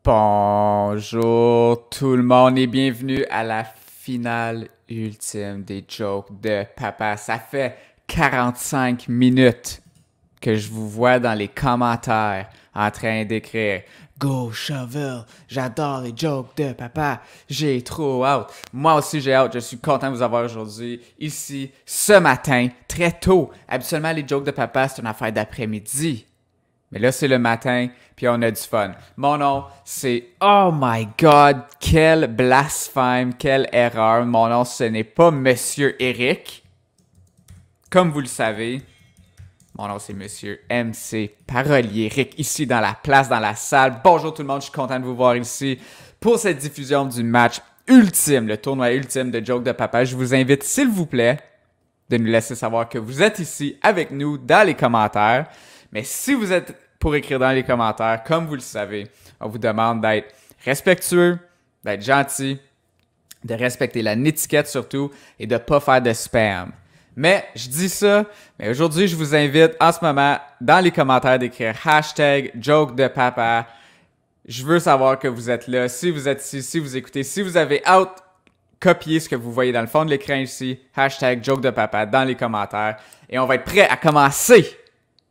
Bonjour tout le monde et bienvenue à la finale ultime des jokes de papa. Ça fait 45 minutes que je vous vois dans les commentaires en train d'écrire Go Shovel, j'adore les jokes de papa, j'ai trop hâte. Moi aussi j'ai hâte, je suis content de vous avoir aujourd'hui ici ce matin, très tôt. Habituellement les jokes de papa c'est une affaire d'après-midi. Mais là, c'est le matin, puis on a du fun. Mon nom, c'est Oh my God, quel blasphème, quelle erreur. Mon nom, ce n'est pas Monsieur Eric. Comme vous le savez, mon nom, c'est Monsieur MC Parolier. Rick, ici dans la place, dans la salle. Bonjour tout le monde, je suis content de vous voir ici pour cette diffusion du match ultime, le tournoi ultime de Joke de Papa. Je vous invite, s'il vous plaît, de nous laisser savoir que vous êtes ici avec nous dans les commentaires. Mais si vous êtes pour écrire dans les commentaires, comme vous le savez, on vous demande d'être respectueux, d'être gentil, de respecter la netiquette surtout et de ne pas faire de spam. Mais je dis ça, mais aujourd'hui, je vous invite en ce moment dans les commentaires d'écrire hashtag joke de papa. Je veux savoir que vous êtes là, si vous êtes ici, si vous écoutez, si vous avez hâte, copiez ce que vous voyez dans le fond de l'écran ici, hashtag joke de papa dans les commentaires et on va être prêt à commencer.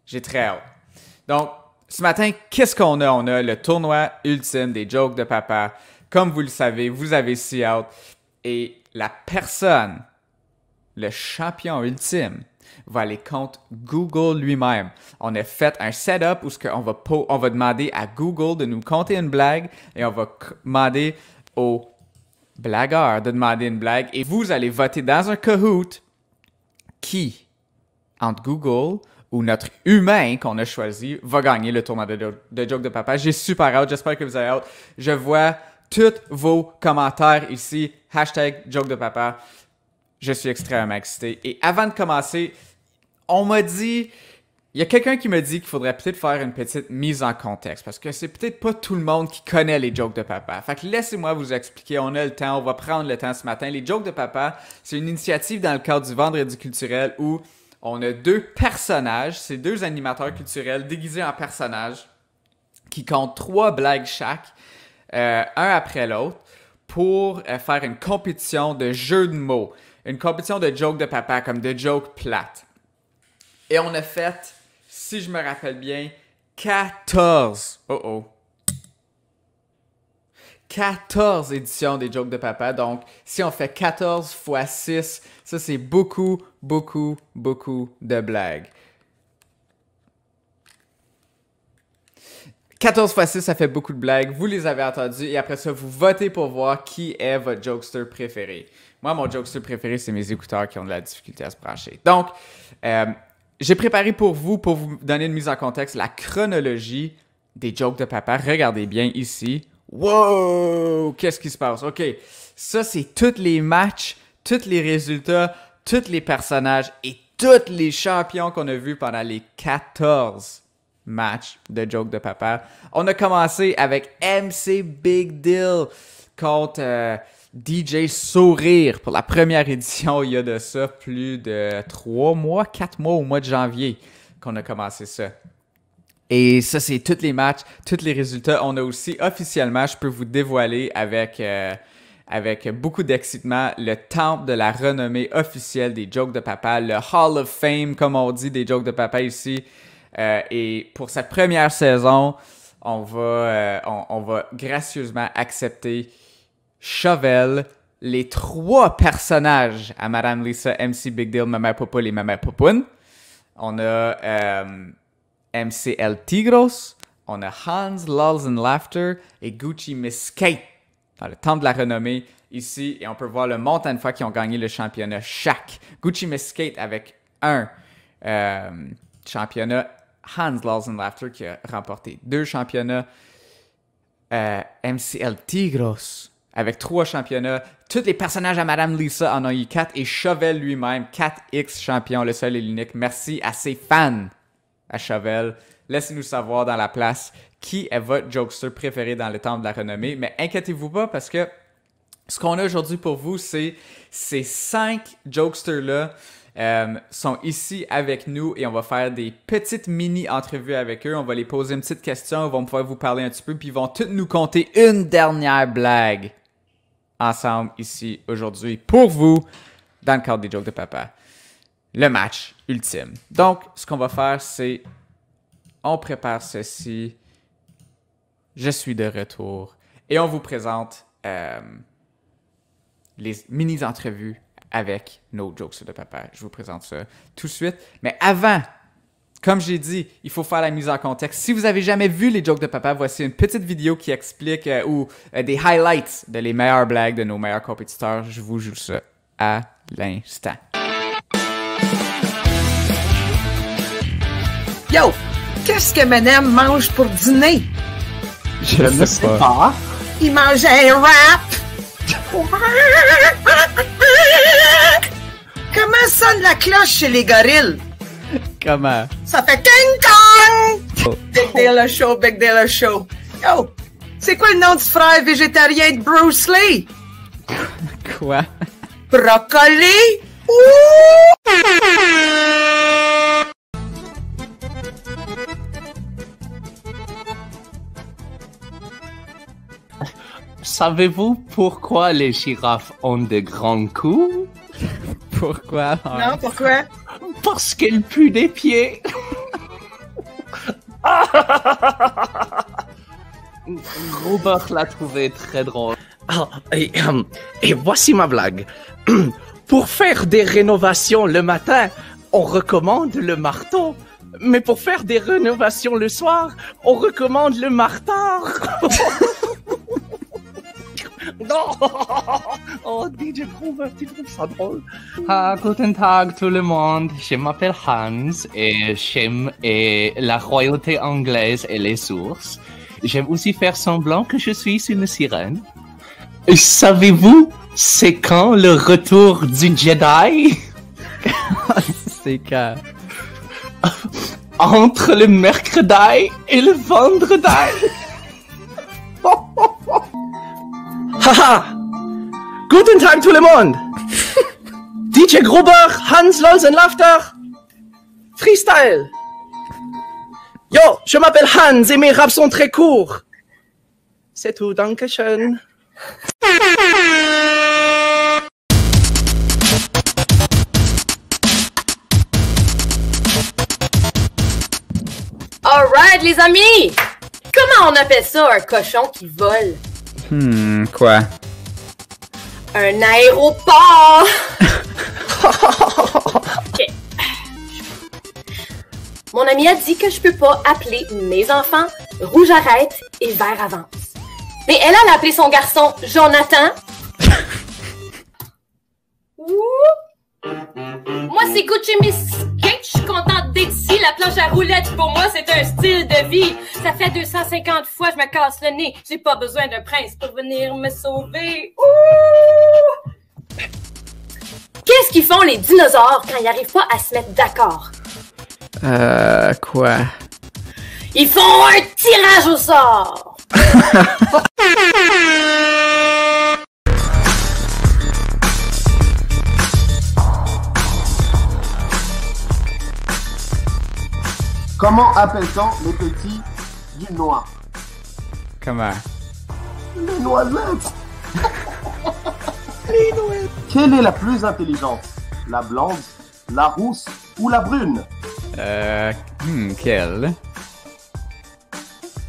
J'ai très hâte. Donc, ce matin, qu'est-ce qu'on a? On a le tournoi ultime des jokes de papa. Comme vous le savez, vous avez si hâte. Et la personne, le champion ultime, va aller contre Google lui-même. On a fait un setup où on va demander à Google de nous conter une blague et on va demander au blagueur de demander une blague. Et vous allez voter dans un Kahoot qui, entre Google ou notre humain qu'on a choisi, va gagner le tournoi de Joke de Papa. J'ai super hâte, j'espère que vous avez hâte. Je vois tous vos commentaires ici, hashtag Joke de Papa. Je suis extrêmement excité. Et avant de commencer, il y a quelqu'un qui me dit qu'il faudrait peut-être faire une petite mise en contexte, parce que c'est peut-être pas tout le monde qui connaît les jokes de papa. Fait que laissez-moi vous expliquer, on a le temps, on va prendre le temps ce matin. Les jokes de papa, c'est une initiative dans le cadre du Vendredi culturel où on a deux personnages, c'est deux animateurs culturels déguisés en personnages qui comptent 3 blagues chaque, un après l'autre, pour faire une compétition de jeux de mots. Une compétition de jokes de papa, comme de jokes plates. Et on a fait, si je me rappelle bien, 14 éditions des jokes de papa. Donc, si on fait 14 fois 6, ça c'est beaucoup, beaucoup, beaucoup de blagues. 14 fois 6, ça fait beaucoup de blagues. Vous les avez entendues et après ça, vous votez pour voir qui est votre jokester préféré. Moi, mon jokester préféré, c'est mes écouteurs qui ont de la difficulté à se brancher. Donc, j'ai préparé pour vous donner une mise en contexte, la chronologie des jokes de papa. Regardez bien ici. Wow! Qu'est-ce qui se passe? OK. Ça, c'est tous les matchs, tous les résultats, tous les personnages et tous les champions qu'on a vus pendant les 14 matchs de jokes de papa. On a commencé avec MC Big Deal contre DJ Sourire pour la première édition. Il y a de ça plus de 3 mois, 4 mois au mois de janvier qu'on a commencé ça. Et ça, c'est tous les matchs, tous les résultats. On a aussi officiellement, je peux vous dévoiler avec beaucoup d'excitement, le temple de la renommée officielle des jokes de papa, le Hall of Fame, comme on dit, des jokes de papa ici. Et pour cette première saison, on va gracieusement accepter Shovel, les 3 personnages à Madame Lisa, MC Big Deal, Maman Popo, les Maman Popoun. On a MC El Tigros, on a Hans, Lulz and Laughter et Gucci Miss Kate dans le temple de la renommée ici. Et on peut voir le montant de fois qu'ils ont gagné le championnat chaque. Gucci Miss Kate avec un championnat. Hans, Lulz and Laughter qui a remporté 2 championnats. MC El Tigros avec 3 championnats. Tous les personnages à Madame Lisa en ont eu 4 et Chauvel lui-même, 4X champion, le seul et l'unique. Merci à ses fans à Chauvel. Laissez-nous savoir dans la place qui est votre jokester préféré dans le temple de la renommée. Mais inquiétez-vous pas parce que ce qu'on a aujourd'hui pour vous, c'est ces 5 jokesters-là sont ici avec nous et on va faire des petites mini-entrevues avec eux. On va les poser une petite question, ils vont pouvoir vous parler un petit peu, puis ils vont tous nous conter une dernière blague ensemble ici aujourd'hui pour vous dans le cadre des jokes de papa. Le match ultime. Donc, ce qu'on va faire, c'est on prépare ceci. Je suis de retour et on vous présente les mini-entrevues avec nos jokes de papa. Je vous présente ça tout de suite. Mais avant, comme j'ai dit, il faut faire la mise en contexte. Si vous avez jamais vu les jokes de papa, voici une petite vidéo qui explique des highlights de les meilleures blagues de nos meilleurs compétiteurs. Je vous joue ça à l'instant. Yo, qu'est-ce que Madame mange pour dîner? Je ne sais pas. Il mange un rap. Comment sonne la cloche chez les gorilles? Comment? Ça fait King Kong! Big Deal Show, Big Deal Show. Yo, c'est quoi le nom du frère végétarien de Bruce Lee? Quoi? Brocoli? Ouh! Savez-vous pourquoi les girafes ont de grands coups? Pourquoi? Non, pourquoi? Parce qu'elles puent des pieds. Robert l'a trouvé très drôle. Et voici ma blague. Pour faire des rénovations le matin, on recommande le marteau. Mais pour faire des rénovations le soir, on recommande le martard. Non! Oh, DJ Grover, tu trouves ça drôle? Guten Tag tout le monde, je m'appelle Hans et j'aime la royauté anglaise et les ours. J'aime aussi faire semblant que je suis une sirène. Savez-vous, c'est quand le retour du Jedi? C'est quand? Entre le mercredi et le vendredi. Haha! Guten Tag tout le monde! DJ Gruber, Hans Lols and Laughter, Freestyle! Yo, je m'appelle Hans et mes raps sont très courts. C'est tout, dankeschön. Alright, les amis! Comment on appelle ça un cochon qui vole? Quoi? Un aéroport! Ok. Mon ami a dit que je peux pas appeler mes enfants Rouge arrête et Vert avance. Mais elle a appelé son garçon Jonathan. Ouh. Moi, c'est Gucci Miss Kate. Je suis contente d'être ici. La planche à roulettes, pour moi, c'est un style de vie. Ça fait 250 fois que je me casse le nez. J'ai pas besoin d'un prince pour venir me sauver. Ouh! Qu'est-ce qu'ils font les dinosaures quand ils n'arrivent pas à se mettre d'accord? Quoi? Ils font un tirage au sort! Comment appelle-t-on les petits du noir? Comment? Les noisettes. Les noisettes. Quelle est la plus intelligente? La blonde, la rousse ou la brune? Quelle?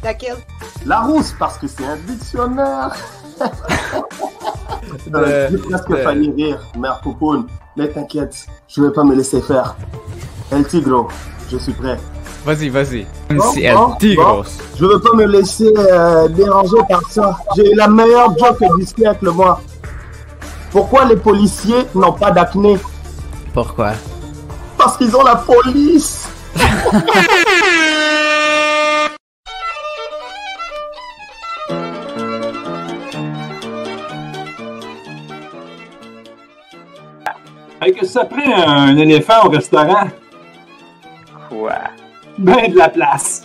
Laquelle? La rousse, parce que c'est un dictionnaire. J'ai presque failli rire, mère Poupoune. Mais t'inquiète, je vais pas me laisser faire. El Tigro, je suis prêt. Vas-y. Bon, Si El Tigros. Je veux pas me laisser déranger par ça. J'ai la meilleure joke du siècle, moi. Pourquoi les policiers n'ont pas d'acné? Pourquoi? Parce qu'ils ont la police. Hey, qu'est-ce que ça prend un éléphant au restaurant? Quoi? Ben de la place.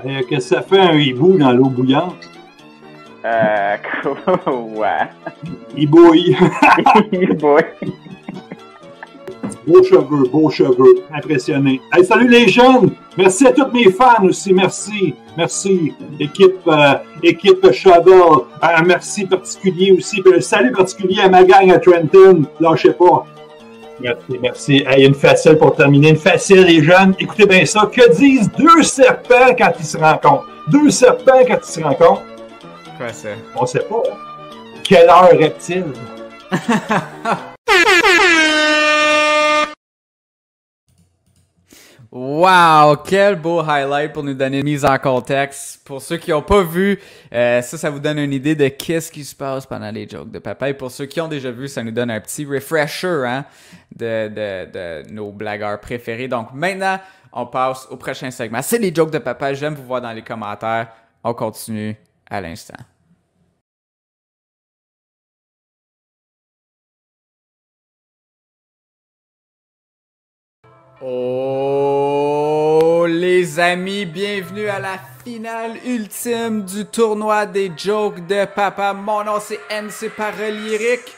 Hey, qu'est-ce que ça fait un hibou dans l'eau bouillante? Quoi? Il bouille. Il bouille. Beaux cheveux, impressionné. Hey, salut les jeunes! Merci à tous mes fans aussi, merci. Équipe Shovel, un merci particulier aussi, puis un salut particulier à ma gang à Trenton, lâchez pas. Merci. Hey, une facile pour terminer, une facile les jeunes, écoutez bien ça, que disent deux serpents quand ils se rencontrent? Quoi ça? On sait pas. Quelle heure est-il? Wow, quel beau highlight pour nous donner une mise en contexte. Pour ceux qui n'ont pas vu, ça vous donne une idée de qu'est-ce qui se passe pendant les jokes de papa. Et pour ceux qui ont déjà vu, ça nous donne un petit refresher hein, de nos blagueurs préférés. Donc maintenant, on passe au prochain segment. C'est les jokes de papa. J'aime vous voir dans les commentaires. On continue à l'instant. Oh les amis, bienvenue à la finale ultime du tournoi des jokes de papa. Mon nom c'est MC Paroles Lyriques.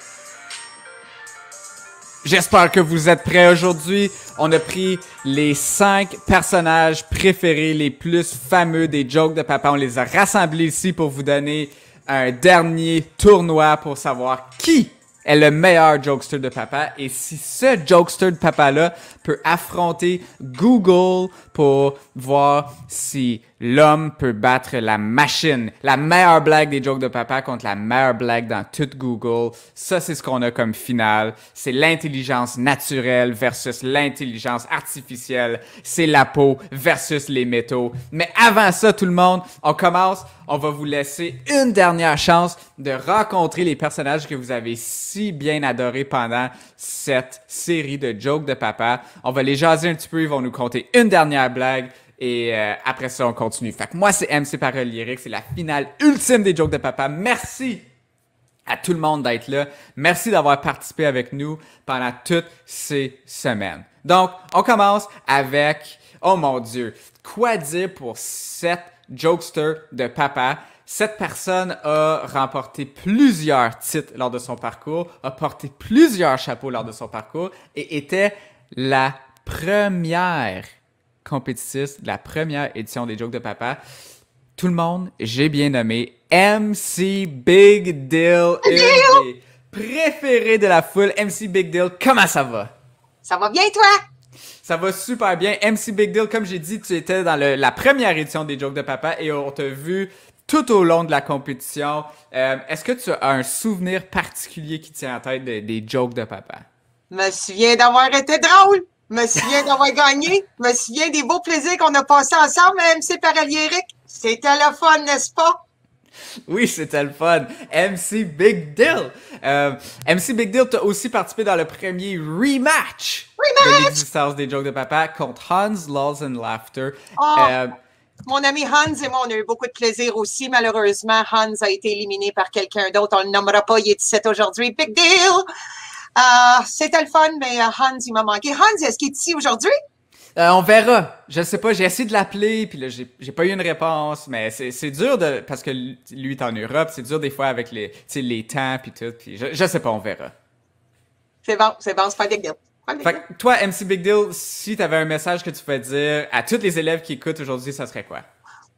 J'espère que vous êtes prêts aujourd'hui. On a pris les 5 personnages préférés les plus fameux des jokes de papa. On les a rassemblés ici pour vous donner un dernier tournoi pour savoir qui est le meilleur jokester de papa et si ce jokester de papa-là peut affronter Google pour voir si l'homme peut battre la machine. La meilleure blague des jokes de papa contre la meilleure blague dans tout Google. Ça, c'est ce qu'on a comme finale. C'est l'intelligence naturelle versus l'intelligence artificielle. C'est la peau versus les métaux. Mais avant ça, tout le monde, on commence. On va vous laisser une dernière chance de rencontrer les personnages que vous avez si bien adorés pendant cette série de jokes de papa. On va les jaser un petit peu, ils vont nous conter une dernière blague et après ça, on continue. Fait que moi, c'est MC Paroles Lyriques, c'est la finale ultime des jokes de papa. Merci à tout le monde d'être là. Merci d'avoir participé avec nous pendant toutes ces semaines. Donc, on commence avec, oh mon Dieu, quoi dire pour cette jokester de papa? Cette personne a remporté plusieurs titres lors de son parcours, a porté plusieurs chapeaux lors de son parcours et était la première compétitrice de la première édition des jokes de papa. Tout le monde, j'ai bien nommé MC Big Deal, une des préférées de la foule. MC Big Deal, comment ça va? Ça va bien, toi? Ça va super bien. MC Big Deal, comme j'ai dit, tu étais dans la première édition des jokes de papa et on t'a vu tout au long de la compétition. Est-ce que tu as un souvenir particulier qui tient en tête des jokes de papa? Me souviens d'avoir été drôle. Me souviens d'avoir gagné. Me souviens des beaux plaisirs qu'on a passés ensemble à MC Paroles Lyriques. C'était le fun, n'est-ce pas? Oui, c'était le fun. MC Big Deal. MC Big Deal, tu as aussi participé dans le premier rematch de l'existence des jokes de papa contre Hans, Lols and Laughter. Mon ami Hans et moi, on a eu beaucoup de plaisir aussi. Malheureusement, Hans a été éliminé par quelqu'un d'autre. On ne le nommera pas, il est ici aujourd'hui. Big Deal! C'était le fun, mais Hans, il m'a manqué. Hans, est-ce qu'il est ici aujourd'hui? On verra. Je sais pas, j'ai essayé de l'appeler, puis là, j'ai pas eu une réponse, mais c'est dur parce que lui est en Europe, c'est dur des fois avec les temps puis tout, puis je sais pas, on verra. C'est bon, c'est pas Big Deal. Fait que toi, MC Big Deal, si tu avais un message que tu pouvais dire à tous les élèves qui écoutent aujourd'hui, ça serait quoi?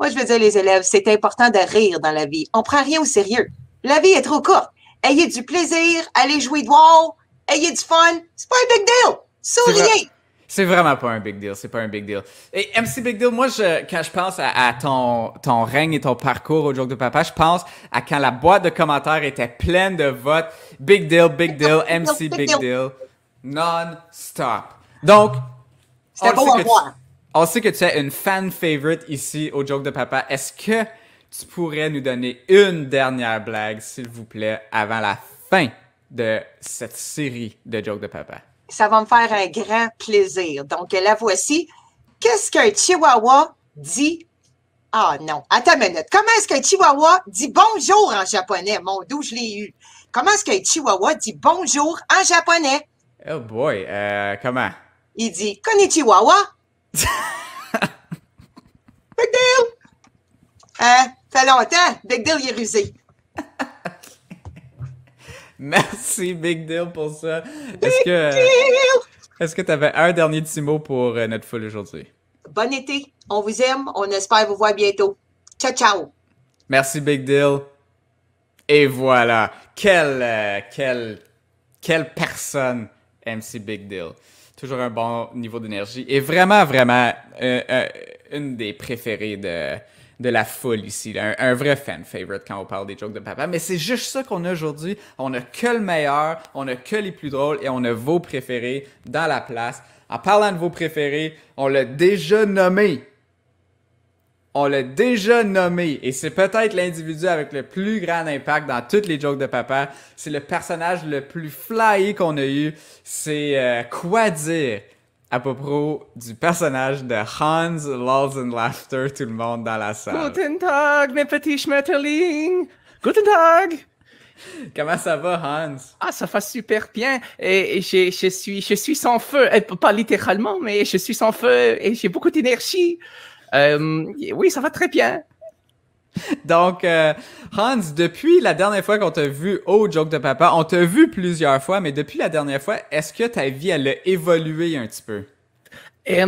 Moi, je veux dire, les élèves, c'est important de rire dans la vie. On prend rien au sérieux. La vie est trop courte. Ayez du plaisir, allez jouer dehors, ayez du fun. C'est pas un big deal. Souriez. C'est vraiment pas un big deal, c'est pas un big deal. Et MC Big Deal, moi, quand je pense à ton règne et ton parcours au joke de papa, je pense à quand la boîte de commentaires était pleine de votes. Big Deal, MC Big Deal, non-stop. Donc, on sait que tu es une fan favorite ici au joke de papa. Est-ce que tu pourrais nous donner une dernière blague, s'il vous plaît, avant la fin de cette série de jokes de papa? Ça va me faire un grand plaisir. Donc, la voici. Qu'est-ce qu'un chihuahua dit? Ah non, attends une minute. Comment est-ce qu'un chihuahua dit bonjour en japonais? Mon Dieu, je l'ai eu. Comment est-ce qu'un chihuahua dit bonjour en japonais? Oh boy, comment? Il dit konnichiwa. Big Deal! Fait longtemps. Big Deal, il est rusé. Merci Big Deal pour ça. Est-ce que tu avais un dernier petit mot pour notre foule aujourd'hui? Bon été. On vous aime. On espère vous voir bientôt. Ciao, ciao. Merci, Big Deal. Et voilà. Quelle personne, MC Big Deal. Toujours un bon niveau d'énergie. Et vraiment, vraiment, une des préférées de la foule ici. Un vrai fan favorite quand on parle des jokes de papa. Mais c'est juste ça qu'on a aujourd'hui. On a que le meilleur, on a que les plus drôles et on a vos préférés dans la place. En parlant de vos préférés, on l'a déjà nommé. On l'a déjà nommé. Et c'est peut-être l'individu avec le plus grand impact dans toutes les jokes de papa. C'est le personnage le plus flyé qu'on a eu. C'est quoi dire à propos du personnage de Hans Loves and Laughter, tout le monde dans la salle. Guten Tag, mes petits Schmetterling. Guten Tag. Comment ça va, Hans? Ah, ça va super bien. Et je suis sans feu. Pas littéralement, mais je suis sans feu et j'ai beaucoup d'énergie. Oui, ça va très bien. Donc, Hans, depuis la dernière fois qu'on t'a vu au Joke de Papa, on t'a vu plusieurs fois, mais depuis la dernière fois, est-ce que ta vie, elle a évolué un petit peu? J'ai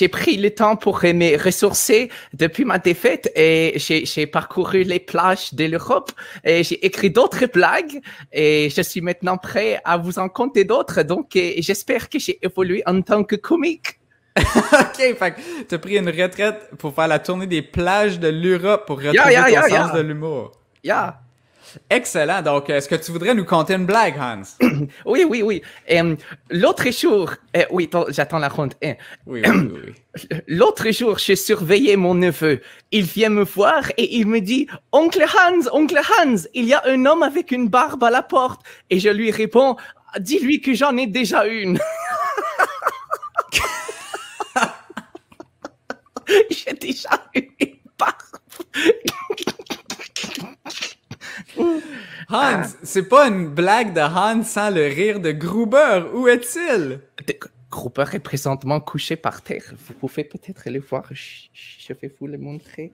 pris le temps pour me ressourcer depuis ma défaite et j'ai parcouru les plages de l'Europe et j'ai écrit d'autres blagues et je suis maintenant prêt à vous en conter d'autres. Donc, j'espère que j'ai évolué en tant que comique. OK, fait que t'as pris une retraite pour faire la tournée des plages de l'Europe pour retrouver ton sens de l'humour. Yeah. Excellent. Donc, est-ce que tu voudrais nous conter une blague, Hans? Oui. L'autre jour... oui, j'attends la ronde 1. Oui. L'autre jour, j'ai surveillé mon neveu. Il vient me voir et il me dit « Oncle Hans, il y a un homme avec une barbe à la porte. » Et je lui réponds « Dis-lui que j'en ai déjà une. » J'ai déjà une barbe. Hans, c'est pas une blague de Hans sans le rire de Gruber. Où est-il? Gruber est présentement couché par terre. Vous pouvez peut-être le voir. Je vais vous le montrer.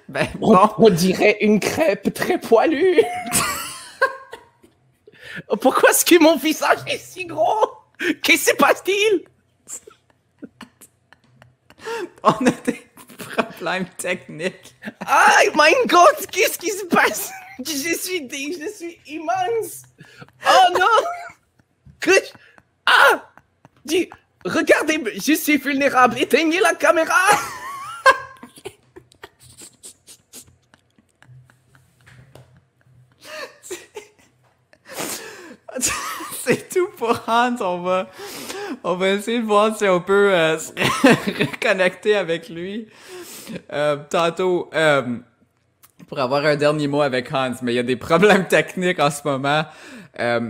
Ben, bon. On dirait une crêpe très poilue. Pourquoi est-ce que mon visage est si gros? Qu'est-ce qui se passe-t-il? On a des problèmes techniques. Ah, mein Gott, qu'est-ce qui se passe? Je suis immense. Oh non! Regardez, je suis vulnérable. Éteignez la caméra. C'est tout pour Hans. On va essayer de voir si on peut se reconnecter avec lui tantôt pour avoir un dernier mot avec Hans. Mais il y a des problèmes techniques en ce moment.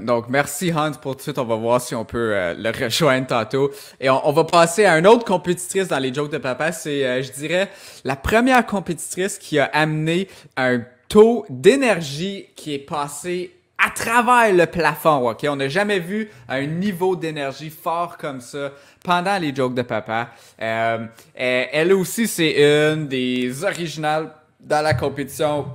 Donc, merci Hans pour tout de suite. On va voir si on peut le rejoindre tantôt. Et on va passer à une autre compétitrice dans les jokes de papa. C'est, je dirais, la première compétitrice qui a amené un taux d'énergie qui est passé à travers le plafond, OK? On n'a jamais vu un niveau d'énergie fort comme ça pendant les jokes de papa. Elle aussi, c'est une des originales dans la compétition.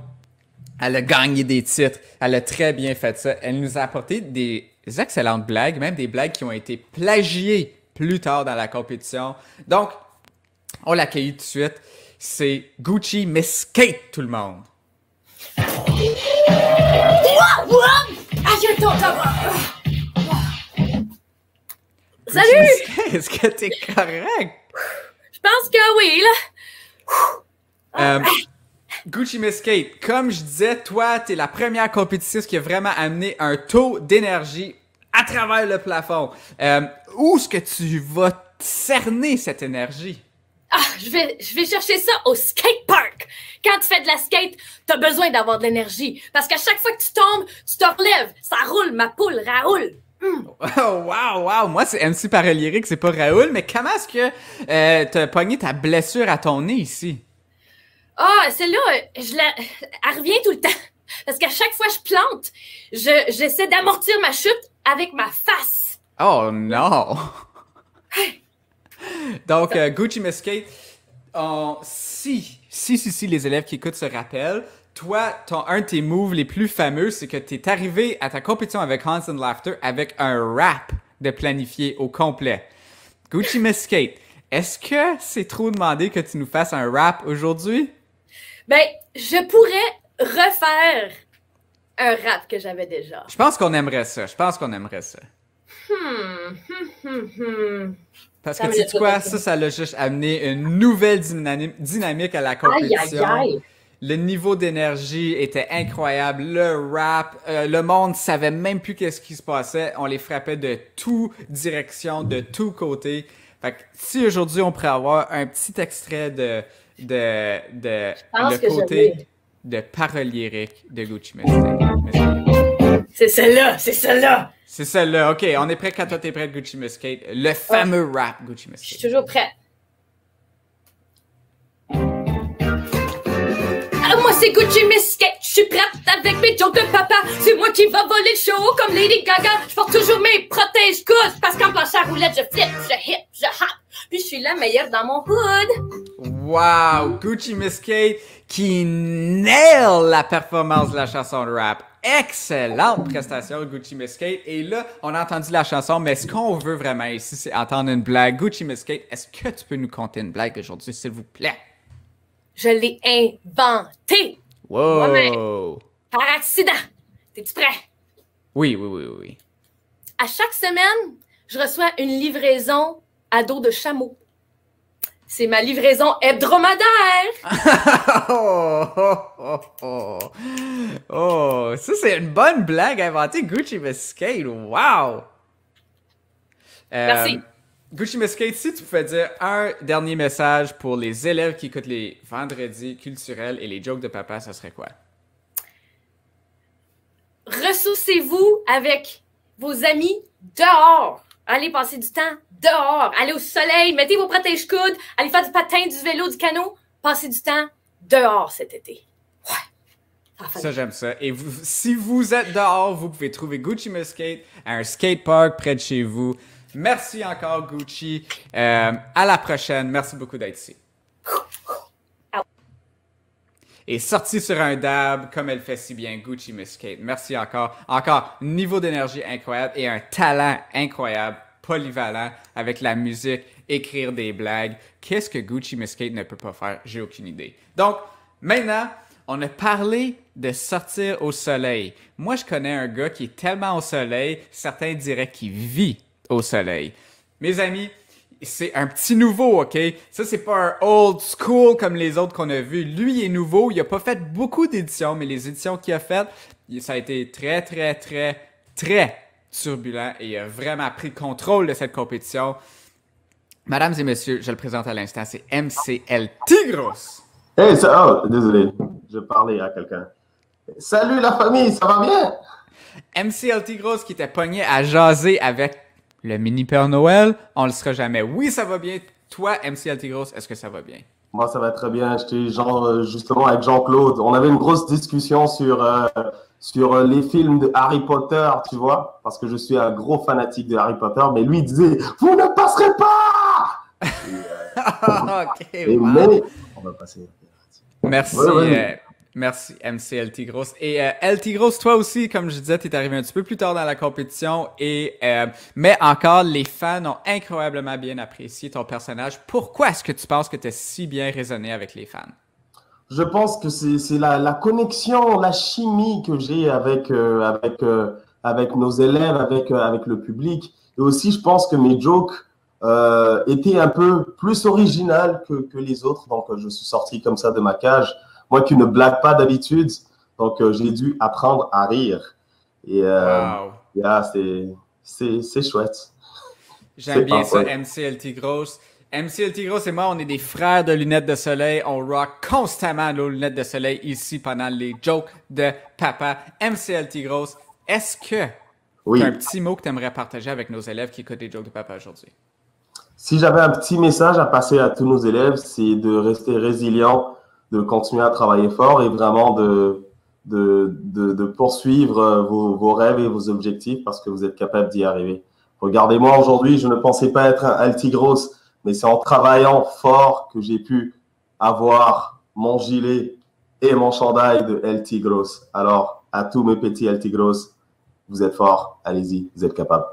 Elle a gagné des titres. Elle a très bien fait ça. Elle nous a apporté des excellentes blagues, même des blagues qui ont été plagiées plus tard dans la compétition. Donc, on l'accueille tout de suite. C'est Gucci Miss Kate, tout le monde. Salut! Est-ce que t'es correct? Je pense que oui, là. Gucci Miss Kate, comme je disais, toi, t'es la première compétitrice qui a vraiment amené un taux d'énergie à travers le plafond. Où est-ce que tu vas cerner cette énergie? Je vais chercher ça au skatepark. Quand tu fais de la skate, t'as besoin d'avoir de l'énergie. Parce qu'à chaque fois que tu tombes, tu te relèves. Ça roule, ma poule, Raoul. Oh, wow! Moi, c'est MC Paralyrique, c'est pas Raoul, mais comment est-ce que t'as pogné ta blessure à ton nez ici? Celle-là, elle revient tout le temps. Parce qu'à chaque fois que je plante, j'essaie d'amortir ma chute avec ma face. Oh non! Donc, Gucci Miss Kate, si les élèves qui écoutent se rappellent, toi, un de tes moves les plus fameux, c'est que tu es arrivé à ta compétition avec Hans and Laughter avec un rap de planifié au complet. Gucci Miss Kate, est-ce que c'est trop demandé que tu nous fasses un rap aujourd'hui? Ben, je pourrais refaire un rap que j'avais déjà. Je pense qu'on aimerait ça. Parce que tu sais quoi, ça l'a juste amené une nouvelle dynamique à la compétition. Aïe, aïe, aïe. Le niveau d'énergie était incroyable. Le rap, le monde savait même plus qu'est-ce qui se passait. On les frappait de toute direction, de tous côtés. Fait que si aujourd'hui on pourrait avoir un petit extrait de le côté de parole lyrique de Gucci Mane. C'est celle-là. C'est celle-là. OK, on est prêt quand toi t'es prêt, Gucci Mane. Le fameux rap Gucci Mane. Je suis toujours prête. Moi c'est Gucci Miss Kate, je suis prête avec mes jokes de papa. C'est moi qui va voler le show comme Lady Gaga. Je porte toujours mes protège-couches parce qu'en planche à roulette, je flip, je hip, je hop. Puis je suis la meilleure dans mon hood. Wow! Gucci Miss Kate qui nail la performance de la chanson de rap. Excellente prestation, Gucci Miss Kate. Et là, on a entendu la chanson, mais ce qu'on veut vraiment ici, c'est entendre une blague. Gucci Miss Kate, est-ce que tu peux nous conter une blague aujourd'hui, s'il vous plaît? Je l'ai inventé. Wow! Moi-même. Par accident. T'es-tu prêt? Oui. À chaque semaine, je reçois une livraison à dos de chameau. C'est ma livraison hebdomadaire. Oh, ça c'est une bonne blague inventée, Gucci Miss Kate. Wow! Merci. Gucci Miss Kate, si tu pouvais dire un dernier message pour les élèves qui écoutent les vendredis culturels et les jokes de papa, ça serait quoi? Ressourcez-vous avec vos amis dehors. Allez passer du temps dehors. Allez au soleil, mettez vos protège-coudes, allez faire du patin, du vélo, du canot. Passez du temps dehors cet été. Ouais. Ça, j'aime ça. Et si vous êtes dehors, vous pouvez trouver Gucci Miss Kate à un skatepark près de chez vous. Merci encore, Gucci. À la prochaine. Merci beaucoup d'être ici. Et sortie sur un dab, comme elle fait si bien, Gucci Miss Kate. Merci encore. Encore, niveau d'énergie incroyable et un talent incroyable, polyvalent, avec la musique, écrire des blagues. Qu'est-ce que Gucci Miss Kate ne peut pas faire? J'ai aucune idée. Donc, maintenant, on a parlé de sortir au soleil. Moi, je connais un gars qui est tellement au soleil, certains diraient qu'il vit au soleil. Mes amis, c'est un petit nouveau, OK? Ça, c'est pas un old school comme les autres qu'on a vus. Lui, il est nouveau. Il a pas fait beaucoup d'éditions, mais les éditions qu'il a faites, ça a été très, très, très, très turbulent et il a vraiment pris le contrôle de cette compétition. Mesdames et messieurs, je le présente à l'instant, c'est MCL Tigros. Hey, désolé, je parlais à quelqu'un. Salut la famille, ça va bien? MCL Tigros qui était pogné à jaser avec le mini Père Noël, on le sera jamais. Oui, ça va bien. Toi, MCL Tigros, est-ce que ça va bien? Moi, ça va très bien. J'étais justement avec Jean-Claude. On avait une grosse discussion sur les films de Harry Potter, tu vois, parce que je suis un gros fanatique de Harry Potter, mais lui il disait « Vous ne passerez pas !» OK, wow. Mais on va passer. Merci. Ouais. Merci, MCL Tigros. Et El Tigros, toi aussi, comme je disais, tu es arrivé un petit peu plus tard dans la compétition, mais encore, les fans ont incroyablement bien apprécié ton personnage. Pourquoi est-ce que tu penses que tu as si bien résonné avec les fans? Je pense que c'est la connexion, la chimie que j'ai avec nos élèves, avec le public. Et aussi, je pense que mes jokes étaient un peu plus originales que les autres. Donc, je suis sorti comme ça de ma cage. Moi qui ne blague pas d'habitude, donc j'ai dû apprendre à rire. Et wow. Yeah, c'est chouette. J'aime bien ça, MCL Tigros. MCL Tigros et moi, on est des frères de lunettes de soleil. On rock constamment nos lunettes de soleil ici pendant les jokes de papa. MCL Tigros, est-ce que tu as un petit mot que tu aimerais partager avec nos élèves qui écoutent les jokes de papa aujourd'hui? Si j'avais un petit message à passer à tous nos élèves, c'est de rester résilient, de continuer à travailler fort et vraiment de poursuivre vos rêves et vos objectifs parce que vous êtes capable d'y arriver. Regardez-moi aujourd'hui, je ne pensais pas être un Tigros, mais c'est en travaillant fort que j'ai pu avoir mon gilet et mon chandail de El Tigros. Alors, à tous mes petits El Tigros, vous êtes forts, allez-y, vous êtes capables.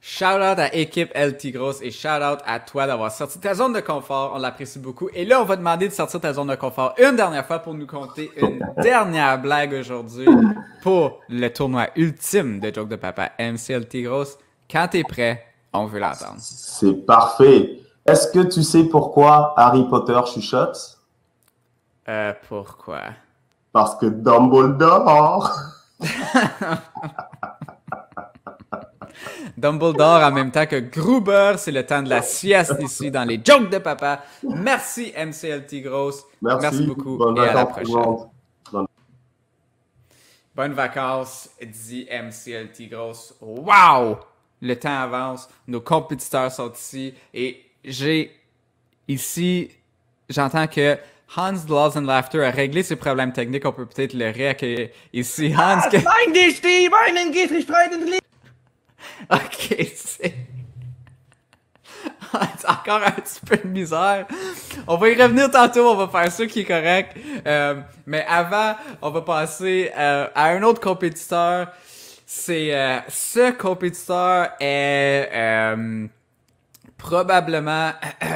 Shout-out à équipe El Tigros et shout-out à toi d'avoir sorti ta zone de confort. On l'apprécie beaucoup. Et là, on va demander de sortir ta zone de confort une dernière fois pour nous conter une dernière blague aujourd'hui pour le tournoi ultime de Joke de Papa, MC El Tigros. Quand t'es prêt, on veut l'entendre. C'est parfait. Est-ce que tu sais pourquoi Harry Potter chuchote? Pourquoi? Parce que Dumbledore. Dumbledore en même temps que Gruber, c'est le temps de la sieste ici dans les Jokes de Papa. Merci MCL Tigros. Merci beaucoup Bonne et à la vacances, tout le prochaine. monde. Bonnes vacances, dit MCL Tigros. Wow! Le temps avance, nos compétiteurs sont ici et j'entends que Hans Laws and Laughter a réglé ses problèmes techniques. On peut peut-être le réaccueillir ici. Hans, Nein, dich, die Beinen geht nicht frei den Lied. ok, c'est encore un petit peu de misère. On va y revenir tantôt, on va faire ça qui est correct. Mais avant, on va passer à un autre compétiteur. Ce compétiteur est probablement,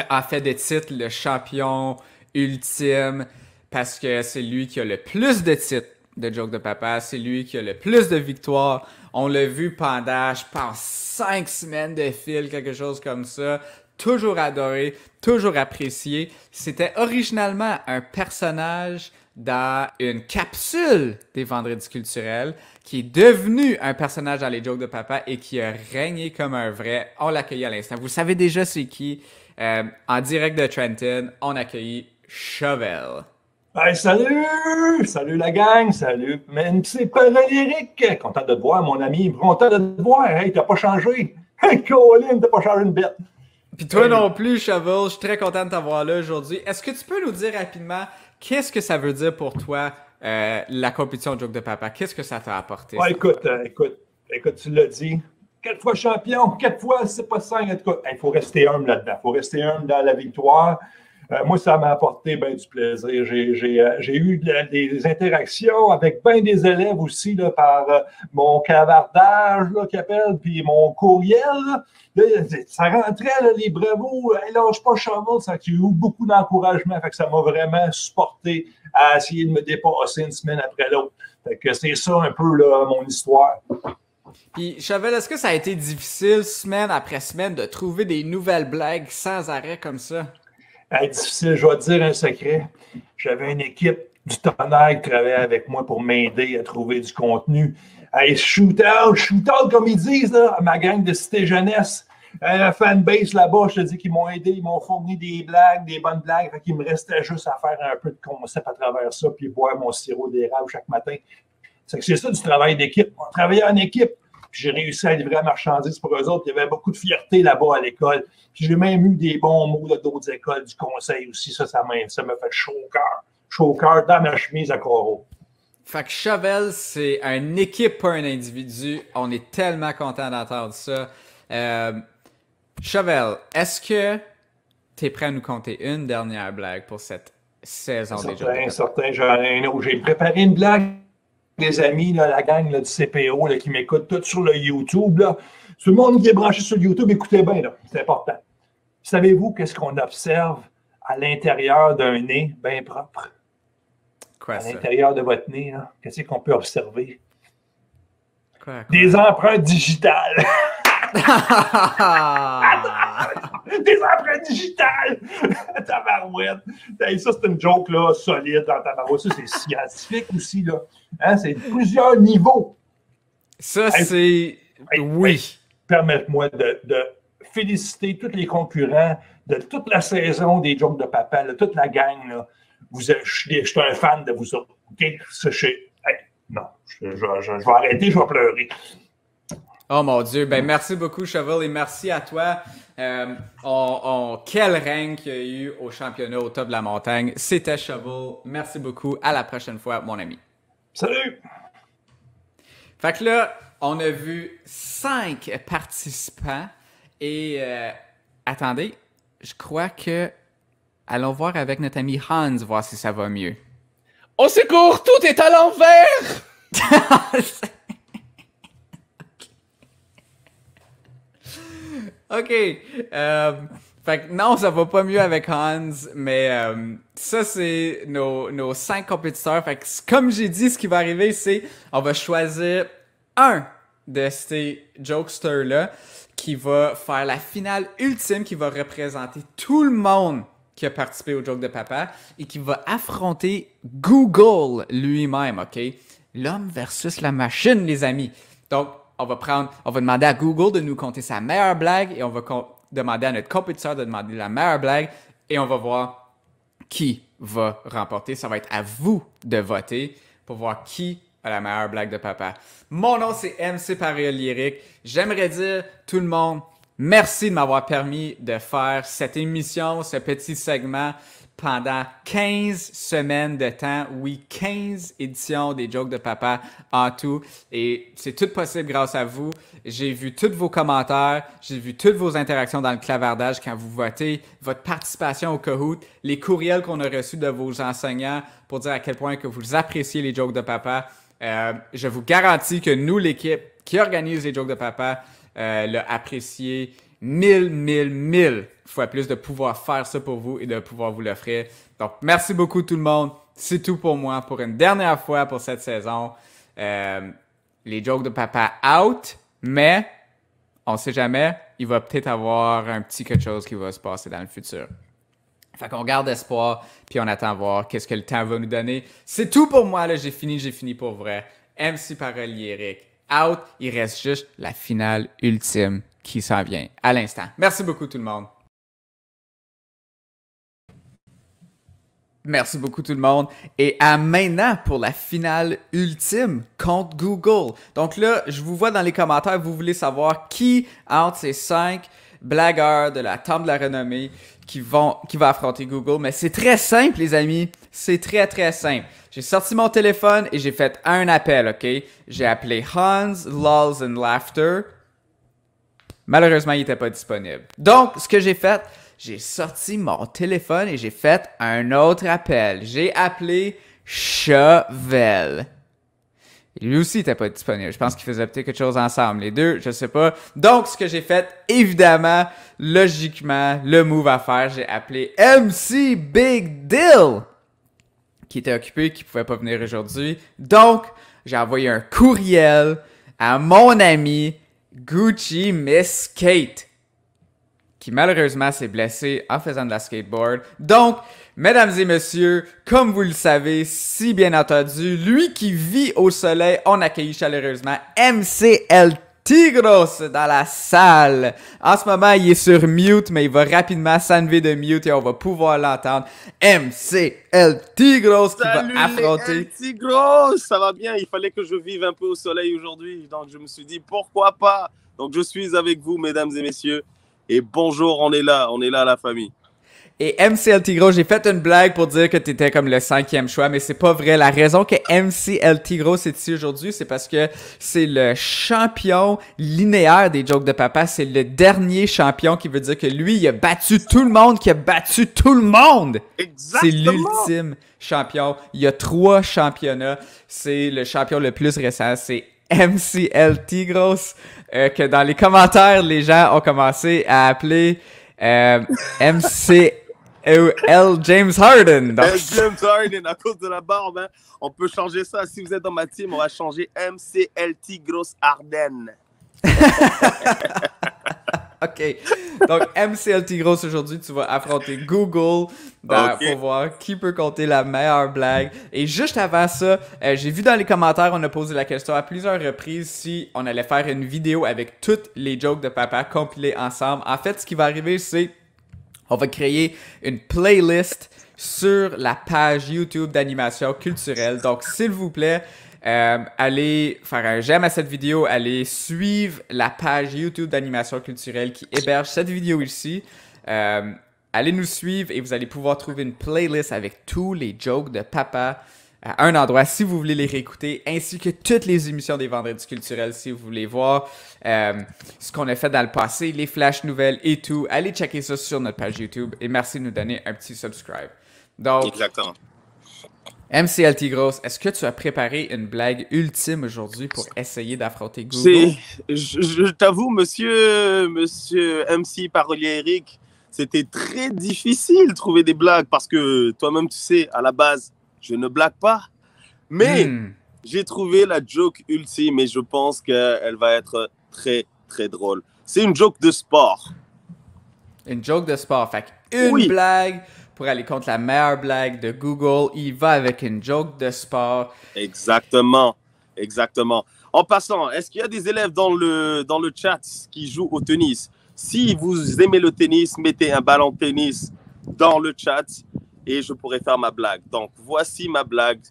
en fait de titre, le champion ultime parce que c'est lui qui a le plus de titres de Joke de Papa, c'est lui qui a le plus de victoires. On l'a vu pendant, je pense, 5 semaines de fil, quelque chose comme ça. Toujours adoré, toujours apprécié. C'était originalement un personnage dans une capsule des Vendredis culturels qui est devenu un personnage dans les Jokes de Papa et qui a régné comme un vrai. On l'accueille à l'instant. Vous savez déjà c'est qui. En direct de Trenton, on accueille Chauvel. Hey, salut! Salut la gang! Salut! Même c'est Paul-Éric! Content de te voir, mon ami. Content de te voir. Hey, t'as pas changé. Hey, Colin, t'as pas changé une bête. Puis toi non plus, Chauvel. Je suis très content de t'avoir là aujourd'hui. Est-ce que tu peux nous dire rapidement qu'est-ce que ça veut dire pour toi, la compétition de Joke de Papa? Qu'est-ce que ça t'a apporté? Ouais, écoute, tu l'as dit. 4 fois champion, 4 fois, c'est pas 5. En tout cas, il faut rester humble là-dedans. Il faut rester humble dans la victoire. Moi, ça m'a apporté bien du plaisir. J'ai eu des interactions avec bien des élèves aussi là, par mon clavardage, qu'ils appellent, puis mon courriel. Là, ça rentrait, là, les bravos. Hey, lâche pas Chauvel, ça a eu beaucoup d'encouragement. Fait que ça m'a vraiment supporté à essayer de me dépasser une semaine après l'autre. Fait que c'est ça un peu là, mon histoire. Puis, Chauvel, est-ce que ça a été difficile, semaine après semaine, de trouver des nouvelles blagues sans arrêt comme ça? Difficile, je vais te dire un secret. J'avais une équipe du tonnerre qui travaillait avec moi pour m'aider à trouver du contenu. Hey, shoot out, comme ils disent, là, ma gang de Cité Jeunesse. La fanbase là-bas, je te dis qu'ils m'ont aidé, ils m'ont fourni des blagues, des bonnes blagues. Fait qu'il me restait juste à faire un peu de concept à travers ça, puis boire mon sirop d'érable chaque matin. C'est ça du travail d'équipe. On travaillait en équipe. Puis j'ai réussi à livrer la marchandise pour eux autres. Il y avait beaucoup de fierté là-bas à l'école. Puis j'ai même eu des bons mots d'autres écoles, du conseil aussi. Ça m'a fait chaud au cœur. Chaud au cœur dans ma chemise à carreaux. Fait que Chauvel, c'est une équipe, pas un individu. On est tellement content d'entendre ça. Chauvel, est-ce que tu es prêt à nous conter une dernière blague pour cette saison déjà? Certain. J'ai préparé une blague. Les amis, là, la gang là, du CPO là, qui m'écoutent tout sur le YouTube. Là. Tout le monde qui est branché sur YouTube, écoutez bien, c'est important. Savez-vous qu'est-ce qu'on observe à l'intérieur d'un nez bien propre? Quoi, ça? À l'intérieur de votre nez, qu'est-ce qu'on peut observer? Quoi? Des empreintes digitales. Des empreintes digitales! Tabarouette! Ça, c'est une joke là, solide dans tabarouette. Ça, c'est scientifique aussi. Là. Hein, c'est plusieurs niveaux. Ça, c'est... Oui. Permettez-moi de féliciter tous les concurrents de toute la saison des jokes de papa, là, toute la gang. Là. Je suis un fan de vous autres. OK? Non, je vais arrêter, je vais pleurer. Oh mon Dieu, ben merci beaucoup Chauvel et merci à toi. Quel règne qu'il y a eu au championnat au top de la montagne. C'était Chauvel. Merci beaucoup. À la prochaine fois, mon ami. Salut! Fait que là, on a vu 5 participants et attendez, je crois que allons voir avec notre ami Hans, voir si ça va mieux. Au secours, tout est à l'envers! OK. Fait que non, ça va pas mieux avec Hans, mais ça, c'est nos 5 compétiteurs. Fait que comme j'ai dit, ce qui va arriver, c'est on va choisir un de ces jokesters-là qui va faire la finale ultime, qui va représenter tout le monde qui a participé au Joke de Papa et qui va affronter Google lui-même, OK? L'homme versus la machine, les amis. Donc, on va demander à Google de nous conter sa meilleure blague et on va demander à notre compétiteur de demander la meilleure blague et on va voir qui va remporter. Ça va être à vous de voter pour voir qui a la meilleure blague de papa. Mon nom, c'est MC Parole Lyrique. J'aimerais dire, tout le monde, merci de m'avoir permis de faire cette émission, ce petit segment pendant 15 semaines de temps. Oui, 15 éditions des Jokes de Papa en tout. Et c'est tout possible grâce à vous. J'ai vu tous vos commentaires, j'ai vu toutes vos interactions dans le clavardage quand vous votez, votre participation au Kahoot, les courriels qu'on a reçus de vos enseignants pour dire à quel point que vous appréciez les Jokes de Papa. Je vous garantis que nous, l'équipe qui organise les Jokes de Papa, l'a apprécié 1000 fois plus de pouvoir faire ça pour vous et de pouvoir vous l'offrir. Donc, merci beaucoup tout le monde. C'est tout pour moi pour une dernière fois pour cette saison. Les Jokes de Papa out, mais on sait jamais, il va peut-être avoir un petit quelque chose qui va se passer dans le futur. Fait qu'on garde espoir, puis on attend voir qu'est-ce que le temps va nous donner. C'est tout pour moi, là, j'ai fini pour vrai. MC Parole Lyrique out, il reste juste la finale ultime qui s'en vient à l'instant. Merci beaucoup tout le monde. Merci beaucoup tout le monde. Et à maintenant pour la finale ultime contre Google. Donc là, je vous vois dans les commentaires, vous voulez savoir qui entre ces 5 blagueurs de la Temple de la Renommée qui va affronter Google. Mais c'est très simple les amis, c'est très simple. J'ai sorti mon téléphone et j'ai fait un appel, OK? J'ai appelé Hans, Lulz and Laughter. Malheureusement, il n'était pas disponible. Donc, ce que j'ai fait, j'ai sorti mon téléphone et j'ai fait un autre appel. J'ai appelé Chevel. Lui aussi n'était pas disponible. Je pense qu'ils faisaient peut-être quelque chose ensemble. Les deux, je sais pas. Donc, ce que j'ai fait, évidemment, logiquement, le move à faire, j'ai appelé MC Big Deal, qui était occupé, qui pouvait pas venir aujourd'hui. Donc, j'ai envoyé un courriel à mon ami Gucci Miss Kate, qui malheureusement s'est blessé en faisant de la skateboard. Donc, mesdames et messieurs, comme vous le savez, si bien entendu, lui qui vit au soleil, on accueille chaleureusement MC El Tigros dans la salle. En ce moment, il est sur mute, mais il va rapidement s'enlever de mute et on va pouvoir l'entendre. MC El Tigros qui va affronter... El Tigros, ça va bien, il fallait que je vive un peu au soleil aujourd'hui, donc je me suis dit pourquoi pas. Donc je suis avec vous, mesdames et messieurs, et bonjour, on est là la famille. Et MC El Tigros, j'ai fait une blague pour dire que t'étais comme le 5e choix, mais c'est pas vrai. La raison que MC El Tigros est ici aujourd'hui, c'est parce que c'est le champion linéaire des Jokes de Papa. C'est le dernier champion qui veut dire que lui, il a battu tout le monde, qui a battu tout le monde. Exactement. C'est l'ultime champion. Il y a 3 championnats. C'est le champion le plus récent. C'est MC El Tigros, que dans les commentaires, les gens ont commencé à appeler MC L. James Harden. Donc... L. James Harden, à cause de la barbe, hein. On peut changer ça. Si vous êtes dans ma team, on va changer MC El Tigros Harden. OK. Donc, MC El Tigros, aujourd'hui, tu vas affronter Google pour voir qui peut compter la meilleure blague. Et juste avant ça, j'ai vu dans les commentaires, on a posé la question à plusieurs reprises si on allait faire une vidéo avec toutes les jokes de papa compilées ensemble. En fait, ce qui va arriver, c'est on va créer une playlist sur la page YouTube d'animation culturelle. Donc, s'il vous plaît, allez faire un j'aime à cette vidéo, allez suivre la page YouTube d'animation culturelle qui héberge cette vidéo ici. Allez nous suivre et vous allez pouvoir trouver une playlist avec tous les jokes de papa à un endroit si vous voulez les réécouter, ainsi que toutes les émissions des Vendredis culturels si vous voulez voir ce qu'on a fait dans le passé, les flash nouvelles et tout. Allez checker ça sur notre page YouTube et merci de nous donner un petit subscribe. Donc, exactement. MCLT Gross, est-ce que tu as préparé une blague ultime aujourd'hui pour essayer d'affronter Google? Je t'avoue, monsieur MC Parolier Eric, c'était très difficile de trouver des blagues parce que toi-même, tu sais, à la base, je ne blague pas. Mais j'ai trouvé la joke ultime et je pense qu'elle va être très, très drôle. C'est une joke de sport. Une joke de sport. Fait une blague pour aller contre la meilleure blague de Google. Il va avec une joke de sport. Exactement. Exactement. En passant, est-ce qu'il y a des élèves dans le chat qui jouent au tennis? Si vous aimez le tennis, mettez un ballon de tennis dans le chat et je pourrai faire ma blague. Donc, voici ma blague.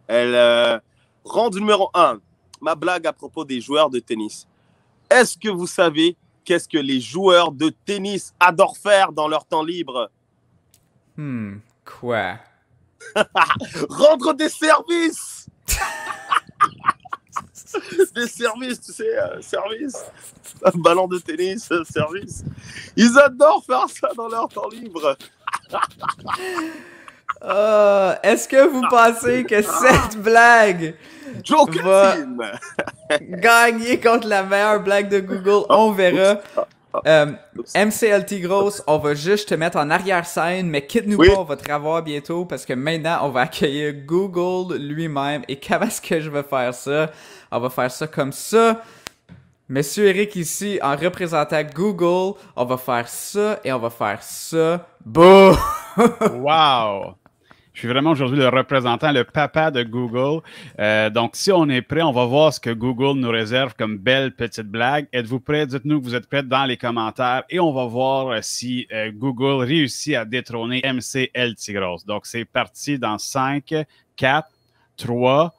Elle rend numéro 1. Ma blague à propos des joueurs de tennis. Est-ce que vous savez qu'est-ce que les joueurs de tennis adorent faire dans leur temps libre? Quoi? Rendre des services! Des services, tu sais, service. Un ballon de tennis, service. Ils adorent faire ça dans leur temps libre. Est-ce que vous pensez que cette blague va gagner contre la meilleure blague de Google? On verra. MCLT Gross, on va juste te mettre en arrière-scène, mais quitte-nous pas, on va te revoir bientôt parce que maintenant, on va accueillir Google lui-même. Et comment est-ce que je vais faire ça? On va faire ça comme ça. Monsieur Eric ici, en représentant Google, on va faire ça et on va faire ça. Boum! Wow! Je suis vraiment aujourd'hui le représentant, le papa de Google. Donc, si on est prêt, on va voir ce que Google nous réserve comme belle petite blague. Êtes-vous prêts? Dites-nous que vous êtes prêts dans les commentaires et on va voir si Google réussit à détrôner MCLT Gross. Donc, c'est parti dans 5, 4, 3,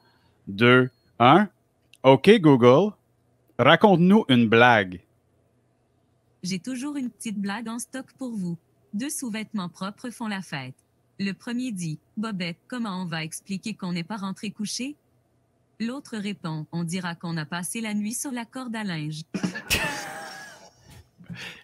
2, 1. OK, Google, raconte-nous une blague. J'ai toujours une petite blague en stock pour vous. 2 sous-vêtements propres font la fête. Le premier dit « Bobette, comment on va expliquer qu'on n'est pas rentré coucher ?» L'autre répond « On dira qu'on a passé la nuit sur la corde à linge. »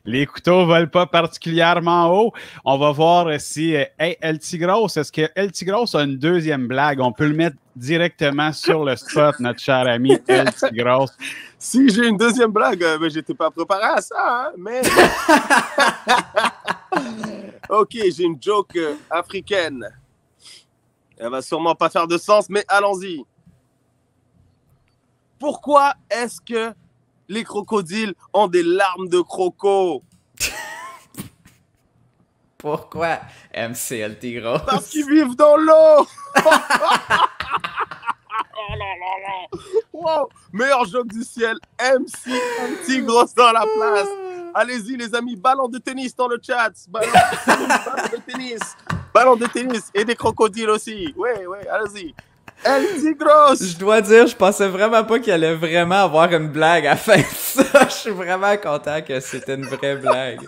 Les couteaux ne volent pas particulièrement haut. On va voir si LT Gross, est-ce que LT Gross a une deuxième blague? On peut le mettre directement sur le spot, notre cher ami LT Gross. Si j'ai une deuxième blague, mais j'étais pas préparé à ça, hein, mais... Ok, j'ai une joke africaine. Elle va sûrement pas faire de sens, mais allons-y. Pourquoi est-ce que les crocodiles ont des larmes de croco? Pourquoi MCLT Gross? Parce qu'ils vivent dans l'eau. Oh là là là. Wow. Meilleur joke du ciel, MCLT Gross dans la place. Allez-y les amis, ballon de tennis dans le chat. Ballon de tennis et des crocodiles aussi. Ouais, allez-y. LT Gross. Je dois dire, je pensais vraiment pas qu'il allait vraiment avoir une blague à la fin de ça. Je suis vraiment content que c'était une vraie blague.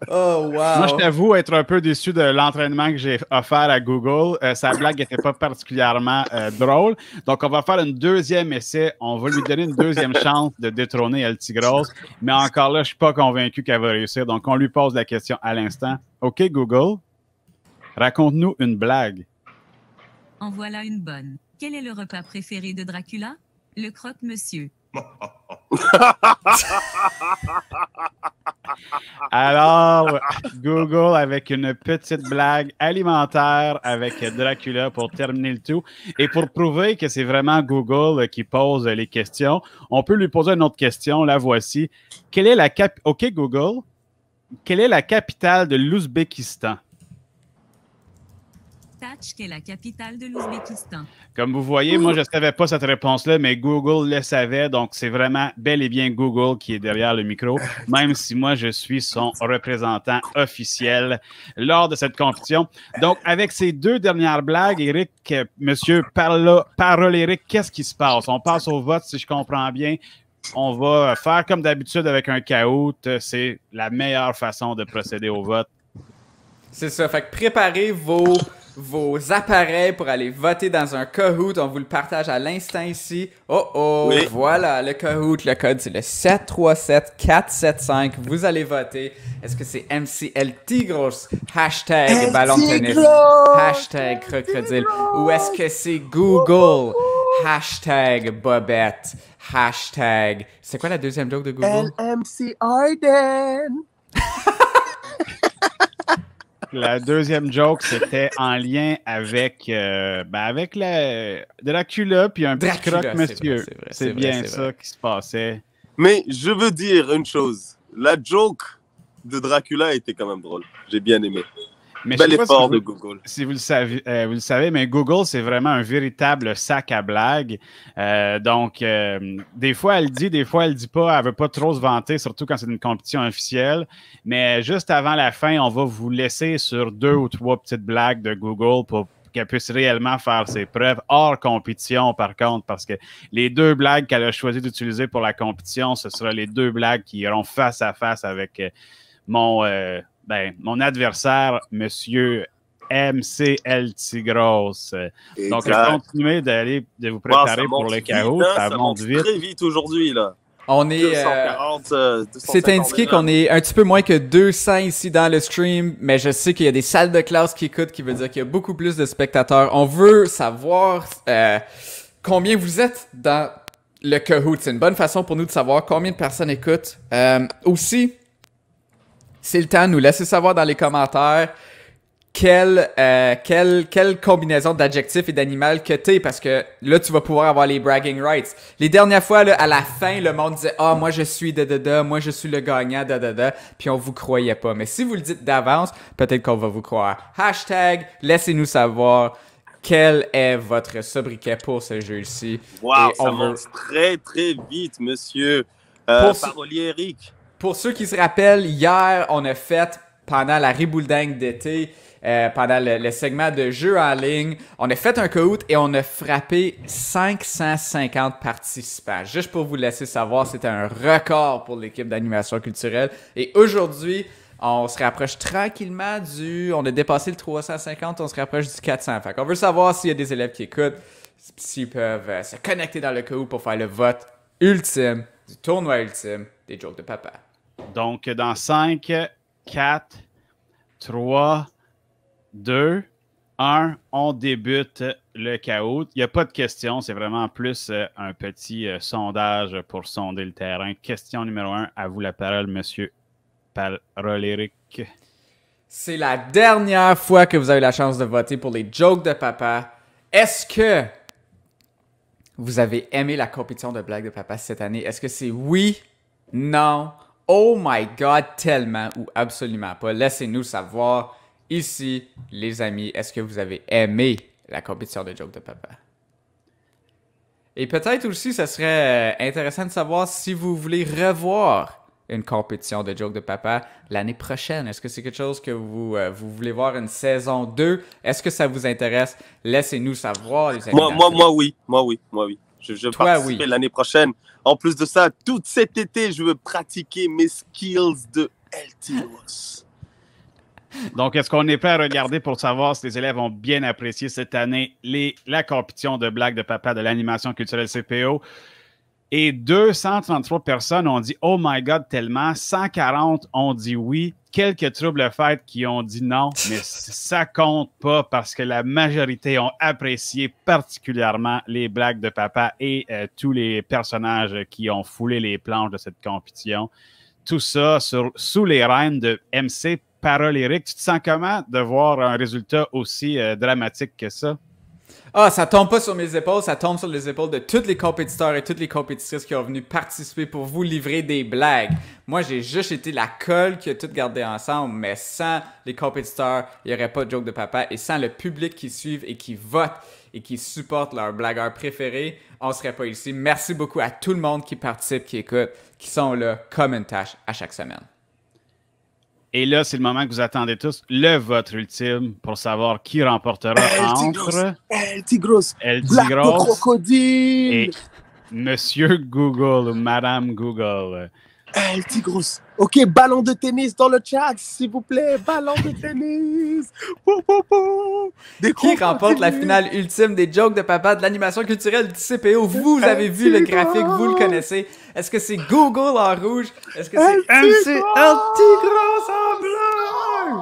Oh, wow. Moi, je t'avoue être un peu déçu de l'entraînement que j'ai offert à Google. Sa blague n'était pas particulièrement drôle. Donc, on va faire un deuxième essai. On va lui donner une deuxième chance de détrôner LT Gross. Mais encore là, je ne suis pas convaincu qu'elle va réussir. Donc, on lui pose la question à l'instant. OK, Google, raconte-nous une blague. En voilà une bonne. Quel est le repas préféré de Dracula? Le croque-monsieur. Alors, Google avec une petite blague alimentaire avec Dracula pour terminer le tout. Et pour prouver que c'est vraiment Google qui pose les questions, on peut lui poser une autre question. La voici. OK, Google, quelle est la capitale de l'Ouzbékistan? Tachk est la capitale de l'Ouzbékistan. Comme vous voyez, moi, je ne savais pas cette réponse-là, mais Google le savait. Donc, c'est vraiment bel et bien Google qui est derrière le micro, même si moi, je suis son représentant officiel lors de cette compétition. Donc, avec ces deux dernières blagues, Eric, monsieur Parole Eric, qu'est-ce qui se passe? On passe au vote, si je comprends bien. On va faire comme d'habitude avec un caout. C'est la meilleure façon de procéder au vote. C'est ça. Fait que préparez vos vos appareils pour aller voter dans un Kahoot. On vous le partage à l'instant ici. Oui. Voilà, le Kahoot. Le code, c'est le 737-475. Vous allez voter. Est-ce que c'est MCL Tigros, hashtag ballon de tennis, hashtag crocodile, ou est-ce que c'est Google, hashtag bobette, hashtag... C'est quoi la deuxième joke de Google? LMC Arden. La deuxième joke, c'était en lien avec, avec Dracula puis un petit Dracula, croque-monsieur. c'est vrai, C'est bien ça qui se passait. Mais je veux dire une chose. La joke de Dracula était quand même drôle. J'ai bien aimé. Mais Bel je sais pas effort si de Google. Si vous le savez, mais Google, c'est vraiment un véritable sac à blagues. Donc, des fois, elle dit, des fois, elle dit pas. Elle veut pas trop se vanter, surtout quand c'est une compétition officielle. Mais juste avant la fin, on va vous laisser sur 2 ou 3 petites blagues de Google pour qu'elle puisse réellement faire ses preuves hors compétition, par contre, parce que les 2 blagues qu'elle a choisi d'utiliser pour la compétition, ce sera les 2 blagues qui iront face à face avec mon adversaire, monsieur MCL Tigros. Donc, continuez de vous préparer pour le Kahoot. Ça monte vite. Très vite aujourd'hui, là. On est... 240, c'est indiqué qu'on est un petit peu moins que 200 ici dans le stream, mais je sais qu'il y a des salles de classe qui écoutent, qui veut dire qu'il y a beaucoup plus de spectateurs. On veut savoir combien vous êtes dans le Kahoot. C'est une bonne façon pour nous de savoir combien de personnes écoutent. Aussi, c'est le temps de nous laisser savoir dans les commentaires quelle combinaison d'adjectifs et d'animal que t'es, parce que là, tu vas pouvoir avoir les bragging rights. Les dernières fois, là, à la fin, le monde disait « Ah, moi, je suis moi, je suis le gagnant, puis on vous croyait pas. Mais si vous le dites d'avance, peut-être qu'on va vous croire. Hashtag, laissez-nous savoir quel est votre sobriquet pour ce jeu-ci. Wow, ça monte très, très vite, monsieur Parolier Eric. Pour ceux qui se rappellent, hier, on a fait, pendant la ribouledingue d'été, pendant le segment de jeux en ligne, on a fait un Kahoot et on a frappé 550 participants. Juste pour vous laisser savoir, c'était un record pour l'équipe d'animation culturelle. Et aujourd'hui, on se rapproche tranquillement on a dépassé le 350, on se rapproche du 400. Fait qu'on veut savoir s'il y a des élèves qui écoutent, s'ils peuvent se connecter dans le Kahoot pour faire le vote ultime, du tournoi ultime des jokes de papa. Donc, dans 5, 4, 3, 2, 1, on débute le Kahoot. Il n'y a pas de questions, c'est vraiment plus un petit sondage pour sonder le terrain. Question numéro 1, à vous la parole, monsieur Parolier. C'est la dernière fois que vous avez la chance de voter pour les jokes de papa. Est-ce que vous avez aimé la compétition de blagues de papa cette année? Est-ce que c'est oui, non, oh my god, tellement ou absolument pas? Laissez-nous savoir ici, les amis. Est-ce que vous avez aimé la compétition de jokes de papa? Et peut-être aussi, ce serait intéressant de savoir si vous voulez revoir une compétition de jokes de papa l'année prochaine. Est-ce que c'est quelque chose que vous voulez voir une saison 2? Est-ce que ça vous intéresse? Laissez-nous savoir, les amis. Moi, oui. Je vais participer l'année prochaine. En plus de ça, tout cet été, je veux pratiquer mes skills de LTOS. Donc, est-ce qu'on est prêt à regarder pour savoir si les élèves ont bien apprécié cette année la compétition de blagues de papa de l'animation culturelle CPO? Et 233 personnes ont dit « Oh my God » tellement. 140 ont dit oui. Quelques troubles fêtes qui ont dit non, mais ça compte pas parce que la majorité ont apprécié particulièrement les blagues de papa et tous les personnages qui ont foulé les planches de cette compétition. Tout ça sous les rênes de MC Parolier. Tu te sens comment de voir un résultat aussi dramatique que ça? Ah, ça tombe pas sur mes épaules, ça tombe sur les épaules de tous les compétiteurs et toutes les compétitrices qui ont venu participer pour vous livrer des blagues. Moi, j'ai juste été la colle qui a tout gardé ensemble, mais sans les compétiteurs, il n'y aurait pas de joke de papa. Et sans le public qui suit et qui vote et qui supporte leur blagueur préféré, on ne serait pas ici. Merci beaucoup à tout le monde qui participe, qui écoute, qui sont là comme une tâche à chaque semaine. Et là, c'est le moment que vous attendez tous, le vote ultime pour savoir qui remportera entre El Tigros, Black Crocodile et Monsieur Google ou Madame Google. El Tigros. Ok, ballon de tennis dans le chat, s'il vous plaît. Ballon de tennis. Pou, pou, pou. Qui remporte la finale ultime des jokes de papa de l'animation culturelle du CPO? Vous avez vu le graphique, vous le connaissez. Est-ce que c'est Google en rouge? Est-ce que c'est MC El Tigros en bleu?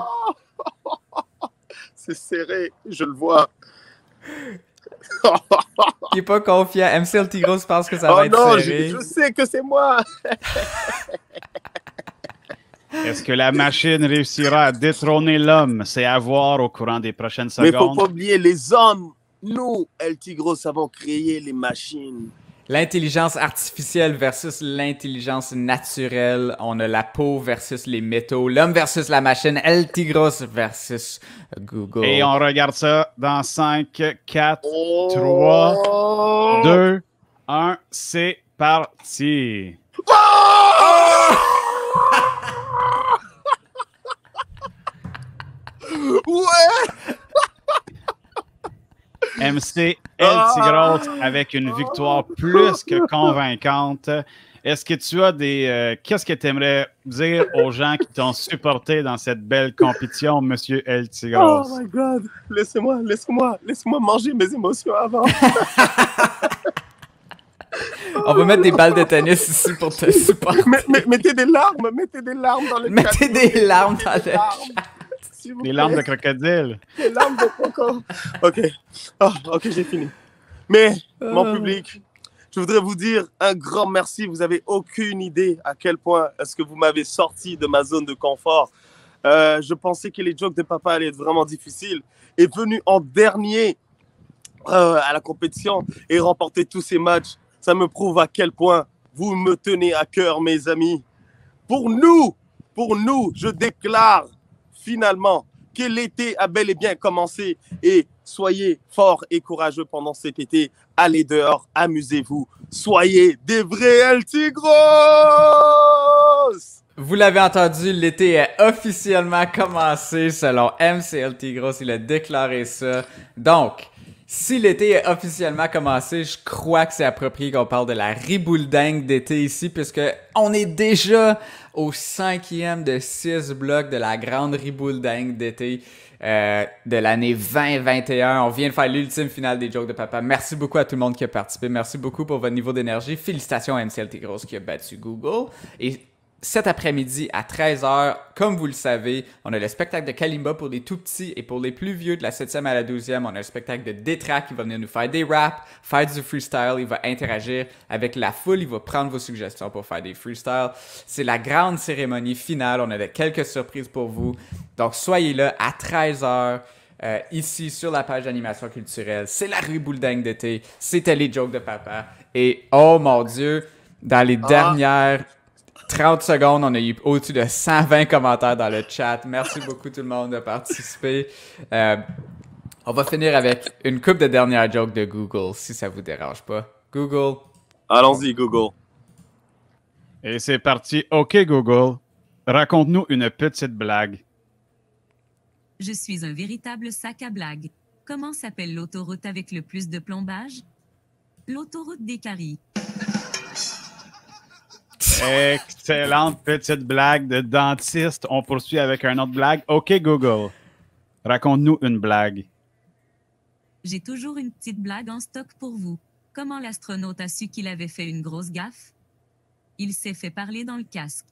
C'est serré, je le vois. Il est pas confiant. MC El Tigros pense que ça va être serré. Je sais que c'est moi. Est-ce que la machine réussira à détrôner l'homme? C'est à voir au courant des prochaines secondes. Mais faut pas oublier les hommes. Nous, El Tigros, avons créé les machines. L'intelligence artificielle versus l'intelligence naturelle. On a la peau versus les métaux. L'homme versus la machine. El Tigros versus Google. Et on regarde ça dans 5, 4, 3, 2, 1. C'est parti. Ouais! MC El Tigros avec une victoire plus que convaincante. Est-ce que tu as des... qu'est-ce que tu aimerais dire aux gens qui t'ont supporté dans cette belle compétition, Monsieur El Tigros? Oh my God! Laissez-moi manger mes émotions avant. On va mettre des balles de tennis ici pour te supporter. Mettez des larmes dans le chat. Mettez des larmes dans le chat. Des larmes de crocodile. Des larmes de crocodile. OK. OK, j'ai fini. Mais, mon public, je voudrais vous dire un grand merci. Vous n'avez aucune idée à quel point est-ce que vous m'avez sorti de ma zone de confort. Je pensais que les jokes de papa allaient être vraiment difficiles. Et venu en dernier à la compétition et remporter tous ces matchs, ça me prouve à quel point vous me tenez à cœur, mes amis. Pour nous, je déclare finalement que l'été a bel et bien commencé et soyez forts et courageux pendant cet été. Allez dehors, amusez-vous. Soyez des vrais El Tigros! Vous l'avez entendu, l'été est officiellement commencé selon MC El Tigros. Il a déclaré ça. Donc, si l'été est officiellement commencé, je crois que c'est approprié qu'on parle de la ribouledingue d'été ici, puisque on est déjà au 5e de 6 blocs de la grande ribouledingue d'été de l'année 2021. On vient de faire l'ultime finale des jokes de papa. Merci beaucoup à tout le monde qui a participé. Merci beaucoup pour votre niveau d'énergie. Félicitations à MC El Tigros qui a battu Google. Et cet après-midi à 13h, comme vous le savez, on a le spectacle de Kalimba pour les tout petits et pour les plus vieux de la 7e à la 12e. On a un spectacle de Détra qui va venir nous faire des raps, faire du freestyle. Il va interagir avec la foule. Il va prendre vos suggestions pour faire des freestyles. C'est la grande cérémonie finale. On a quelques surprises pour vous. Donc, soyez là à 13h. Ici sur la page d'animation culturelle. C'est la ribouledingue d'été. C'était les jokes de papa. Et oh mon Dieu, dans les dernières 30 secondes, on a eu au-dessus de 120 commentaires dans le chat. Merci beaucoup tout le monde de participer. On va finir avec une couple de dernières jokes de Google, si ça vous dérange pas. Google. Allons-y, Google. Et c'est parti. OK, Google. Raconte-nous une petite blague. Je suis un véritable sac à blagues. Comment s'appelle l'autoroute avec le plus de plombage? L'autoroute des caries. Excellente petite blague de dentiste. On poursuit avec une autre blague. OK, Google. Raconte-nous une blague. J'ai toujours une petite blague en stock pour vous. Comment l'astronaute a su qu'il avait fait une grosse gaffe? Il s'est fait parler dans le casque.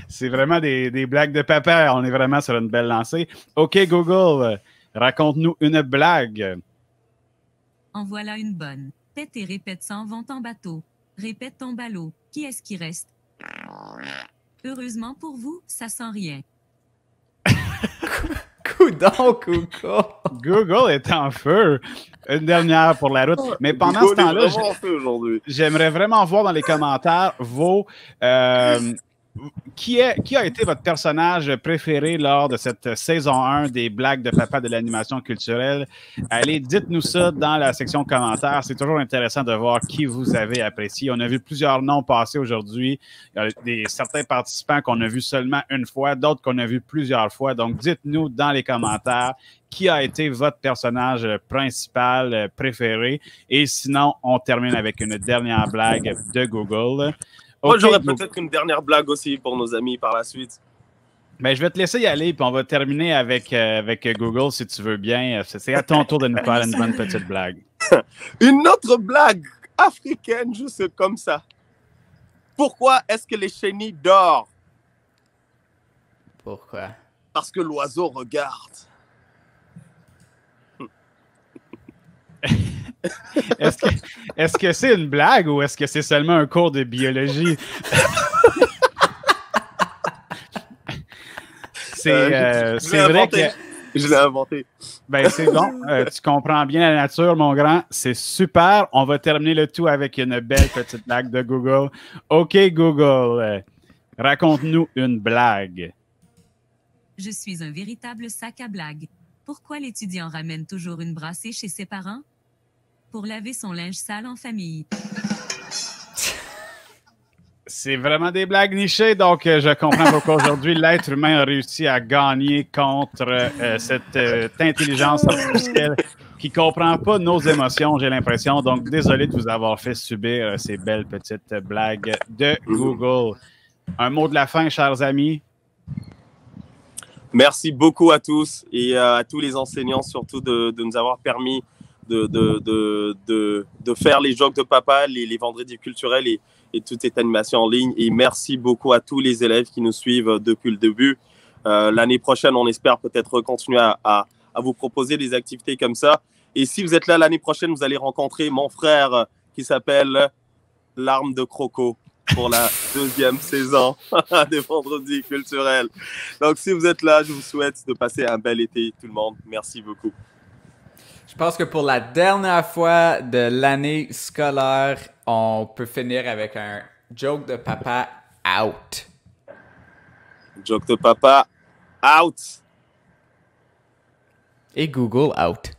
C'est vraiment des blagues de papa. On est vraiment sur une belle lancée. OK, Google. Raconte-nous une blague. En voilà une bonne. Pète et répète s'en vont en bateau. Répète ton ballot. Qui est-ce qui reste? Heureusement pour vous, ça sent rien. Coudon, Google. Google est en feu. Une dernière pour la route. Mais pendant ce temps-là, j'aimerais vraiment voir dans les commentaires qui a été votre personnage préféré lors de cette saison 1 des blagues de papa de l'animation culturelle? Allez, dites-nous ça dans la section commentaires. C'est toujours intéressant de voir qui vous avez apprécié. On a vu plusieurs noms passer aujourd'hui. Il y a certains participants qu'on a vus seulement une fois, d'autres qu'on a vus plusieurs fois. Donc, dites-nous dans les commentaires qui a été votre personnage principal préféré. Et sinon, on termine avec une dernière blague de Google. Moi, Okay, j'aurais peut-être une dernière blague aussi pour nos amis par la suite. Ben, je vais te laisser y aller, puis on va terminer avec Google, si tu veux bien. C'est à ton tour de nous faire une bonne petite blague. Une autre blague africaine, juste comme ça. Pourquoi est-ce que les chenilles dorment? Pourquoi? Parce que l'oiseau regarde. Est-ce que c'est une blague ou est-ce que c'est seulement un cours de biologie? C'est vrai que... Je l'ai inventé. Ben, c'est bon. Tu comprends bien la nature, mon grand. C'est super. On va terminer le tout avec une belle petite blague de Google. OK, Google. Raconte-nous une blague. Je suis un véritable sac à blagues. Pourquoi l'étudiant ramène toujours une brassée chez ses parents? Pour laver son linge sale en famille. C'est vraiment des blagues nichées, donc je comprends pourquoi aujourd'hui l'être humain a réussi à gagner contre cette intelligence artificielle qui ne comprend pas nos émotions, j'ai l'impression. Donc, désolé de vous avoir fait subir ces belles petites blagues de Google. Un mot de la fin, chers amis? Merci beaucoup à tous et à tous les enseignants, surtout de nous avoir permis de faire les jokes de papa, les vendredis culturels et toute cette animation en ligne. Et merci beaucoup à tous les élèves qui nous suivent depuis le début. L'année prochaine, on espère peut-être continuer à vous proposer des activités comme ça. Et si vous êtes là l'année prochaine, vous allez rencontrer mon frère qui s'appelle Larme de Croco pour la 2e saison des vendredis culturels. Donc, si vous êtes là, je vous souhaite de passer un bel été, tout le monde. Merci beaucoup. Je pense que pour la dernière fois de l'année scolaire, on peut finir avec un joke de papa out. Joke de papa out. Et Google out.